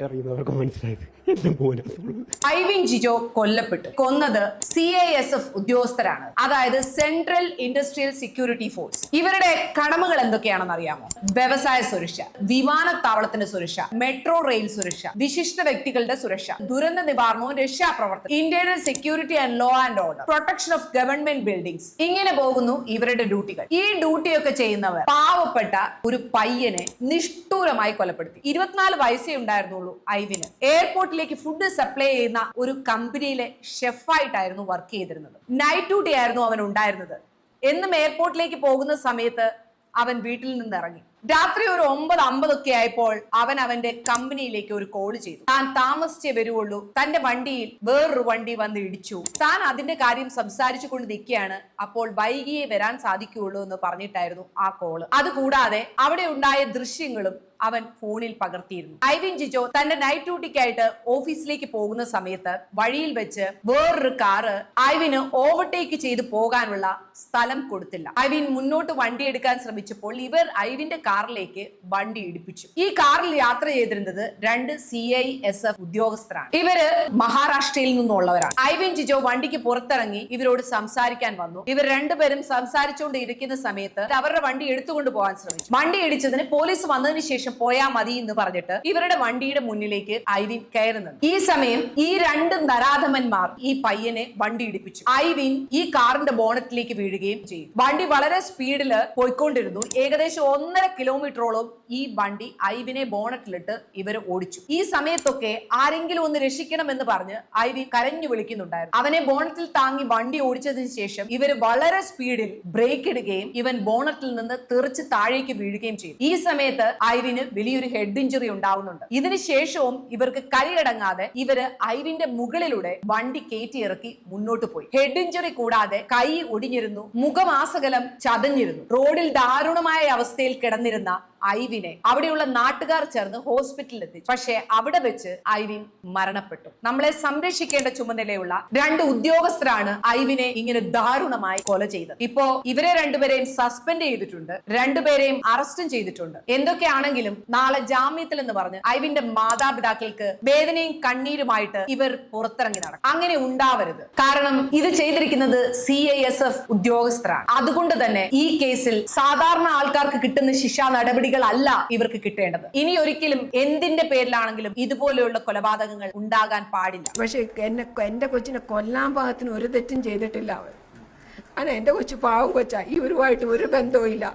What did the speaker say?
അറിയുന്നവർക്ക് മനസ്സിലായത് എന്റെ മോനെ ഐവിൻ ജിജോ കൊല്ലപ്പെട്ടു. കൊന്നത് CISF ഉദ്യോഗസ്ഥരാണ്, അതായത് സെൻട്രൽ ഇൻഡസ്ട്രിയൽ സെക്യൂരിറ്റി ഫോഴ്സ്. ഇവരുടെ കടമകൾ എന്തൊക്കെയാണെന്ന് അറിയാമോ? വ്യവസായ സുരക്ഷ, വിമാനത്താവളത്തിന്റെ സുരക്ഷ, മെട്രോ റെയിൽ സുരക്ഷ, വിശിഷ്ട വ്യക്തികളുടെ സുരക്ഷ, ദുരന്ത നിവാരണവും രക്ഷാപ്രവർത്തനം, internal security and law and order, protection of government buildings. ഇങ്ങനെ പോകുന്നു ഇവരുടെ ഡ്യൂട്ടികൾ. ഈ ഡ്യൂട്ടിയൊക്കെ ചെയ്യുന്നവർ പാവപ്പെട്ട ഒരു പയ്യനെ നിഷ്ഠൂരമായി കൊലപ്പെടുത്തി. 24 വയസ്സേ ഉണ്ടായിരുന്നുള്ളൂ ഐവിന്. എയർപോർട്ടിലേക്ക് ഫുഡ് സപ്ലൈ ചെയ്യുന്ന ഒരു കമ്പനിയിലെ ഷെഫായിട്ടായിരുന്നു വർക്ക് ചെയ്തിരുന്നത്. നൈറ്റ് ഡ്യൂട്ടി ആയിരുന്നു അവൻ ഉണ്ടായിരുന്നത്. എന്നും എയർപോർട്ടിലേക്ക് പോകുന്ന സമയത്ത് അവൻ വീട്ടിൽ നിന്ന് ഇറങ്ങി. രാത്രി ഒരു 9:50 ഒക്കെ ആയപ്പോൾ അവൻ അവന്റെ കമ്പനിയിലേക്ക് ഒരു കോൾ ചെയ്തു. താൻ താമസിച്ചേ വരുവുള്ളൂ, തന്റെ വണ്ടിയിൽ വേറൊരു വണ്ടി വന്ന് ഇടിച്ചു, താൻ അതിന്റെ കാര്യം സംസാരിച്ചു കൊണ്ട് നിൽക്കുകയാണ്, അപ്പോൾ വൈകിയേ വരാൻ സാധിക്കുകയുള്ളൂ എന്ന് പറഞ്ഞിട്ടായിരുന്നു ആ കോള്. അതുകൂടാതെ അവിടെ ഉണ്ടായ ദൃശ്യങ്ങളും അവൻ ഫോണിൽ പകർത്തിയിരുന്നു. ഐവിൻ ജിജോ തന്റെ നൈറ്റ് ഡ്യൂട്ടിക്കായിട്ട് ഓഫീസിലേക്ക് പോകുന്ന സമയത്ത് വഴിയിൽ വെച്ച് വേറൊരു കാറ് ഐവിന് ഓവർടേക്ക് ചെയ്ത് പോകാനുള്ള സ്ഥലം കൊടുത്തില്ല. ഐവിൻ മുന്നോട്ട് വണ്ടി എടുക്കാൻ ശ്രമിച്ചപ്പോൾ ഇവർ ഐവിന്റെ കാറിലേക്ക് വണ്ടി ഇടിപ്പിച്ചു. ഈ കാറിൽ യാത്ര ചെയ്തിരുന്നത് 2 CISF ഉദ്യോഗസ്ഥരാണ്. ഇവര് മഹാരാഷ്ട്രയിൽ നിന്നുള്ളവരാണ്. ഐവിൻ ജിജോ വണ്ടിക്ക് പുറത്തിറങ്ങി ഇവരോട് സംസാരിക്കാൻ വന്നു. ഇവർ രണ്ടുപേരും സംസാരിച്ചുകൊണ്ട് ഇരിക്കുന്ന സമയത്ത് അവരുടെ വണ്ടി എടുത്തുകൊണ്ട് പോകാൻ ശ്രമിച്ചു. വണ്ടി ഇടിച്ചതിന് പോലീസ് വന്നതിന് ശേഷം പോയാ മതി എന്ന് പറഞ്ഞിട്ട് ഇവരുടെ വണ്ടിയുടെ മുന്നിലേക്ക് ഐവിൻ കയറുന്നത്. ഈ സമയം ഈ 2 നരാധമന്മാർ ഈ പയ്യനെ വണ്ടി ഇടിപ്പിച്ചു. ഐവിൻ ഈ കാറിന്റെ ബോണറ്റിലേക്ക് വീഴുകയും ചെയ്തു. വണ്ടി വളരെ സ്പീഡില് പോയിക്കൊണ്ടിരുന്നു. ഏകദേശം 1.5 കിലോമീറ്ററോളം ഈ വണ്ടി ഐവിനെ ബോണറ്റിലിട്ട് ഇവര് ഓടിച്ചു. ഈ സമയത്തൊക്കെ ആരെങ്കിലും ഒന്ന് രക്ഷിക്കണം എന്ന് പറഞ്ഞ് ഐവിൻ കരഞ്ഞു വിളിക്കുന്നുണ്ടായിരുന്നു. അവനെ ബോണറ്റിൽ താങ്ങി വണ്ടി ഓടിച്ചതിന് ശേഷം ഇവര് വളരെ സ്പീഡിൽ ബ്രേക്ക് ഇടുകയും ഇവൻ ബോണറ്റിൽ നിന്ന് തെറിച്ച് താഴേക്ക് വീഴുകയും ചെയ്തു. ഈ സമയത്ത് ഐവിന് വലിയൊരു ഹെഡ് ഇഞ്ചുറി ഉണ്ടാവുന്നുണ്ട്. ഇതിനുശേഷവും ഇവർക്ക് കൈയടങ്ങാതെ ഇവര് ഐവിന്റെ മുകളിലൂടെ വണ്ടി കയറ്റിയിറക്കി മുന്നോട്ട് പോയി. ഹെഡ് ഇഞ്ചുറി കൂടാതെ കൈ ഒടിഞ്ഞിരുന്നു, മുഖമാസകലം ചതഞ്ഞിരുന്നു. റോഡിൽ ദാരുണമായ അവസ്ഥയിൽ കിടന്നിരുന്ന ഐവിനെ അവിടെയുള്ള നാട്ടുകാർ ചേർന്ന് ഹോസ്പിറ്റലിൽ എത്തിച്ചു. പക്ഷേ അവിടെ വെച്ച് ഐവിൻ മരണപ്പെട്ടു. നമ്മളെ സംരക്ഷിക്കേണ്ട ചുമതലയുള്ള 2 ഉദ്യോഗസ്ഥരാണ് ഐവിനെ ഇങ്ങനെ ദാരുണമായി കൊല ചെയ്തത്. ഇപ്പോ ഇവരെ രണ്ടുപേരെയും സസ്പെൻഡ് ചെയ്തിട്ടുണ്ട്, 2 പേരെയും അറസ്റ്റും ചെയ്തിട്ടുണ്ട്. എന്തൊക്കെയാണെങ്കിലും നാളെ ജാമ്യത്തിൽ എന്ന് പറഞ്ഞ് ഐവിന്റെ മാതാപിതാക്കൾക്ക് വേദനയും കണ്ണീരുമായിട്ട് ഇവർ പുറത്തിറങ്ങി നടക്കും. അങ്ങനെ ഉണ്ടാവരുത്. കാരണം ഇത് ചെയ്തിരിക്കുന്നത് CISF ഉദ്യോഗസ്ഥരാണ്. അതുകൊണ്ട് തന്നെ ഈ കേസിൽ സാധാരണ ആൾക്കാർക്ക് കിട്ടുന്ന ശിക്ഷാ നടപടികൾ അല്ല ഇവർക്ക് കിട്ടേണ്ടത്. ഇനി ഒരിക്കലും എന്തിന്റെ പേരിലാണെങ്കിലും ഇതുപോലെയുള്ള കൊലപാതകങ്ങൾ ഉണ്ടാകാൻ പാടില്ല. പക്ഷെ എന്റെ കൊച്ചിനെ കൊല്ലാൻ പാകത്തിന് ഒരു തെറ്റും ചെയ്തിട്ടില്ല അവൻ. എന്റെ കൊച്ചു പാവം കൊച്ചാ, ഇവരുമായിട്ട് ഒരു ബന്ധവും ഇല്ല.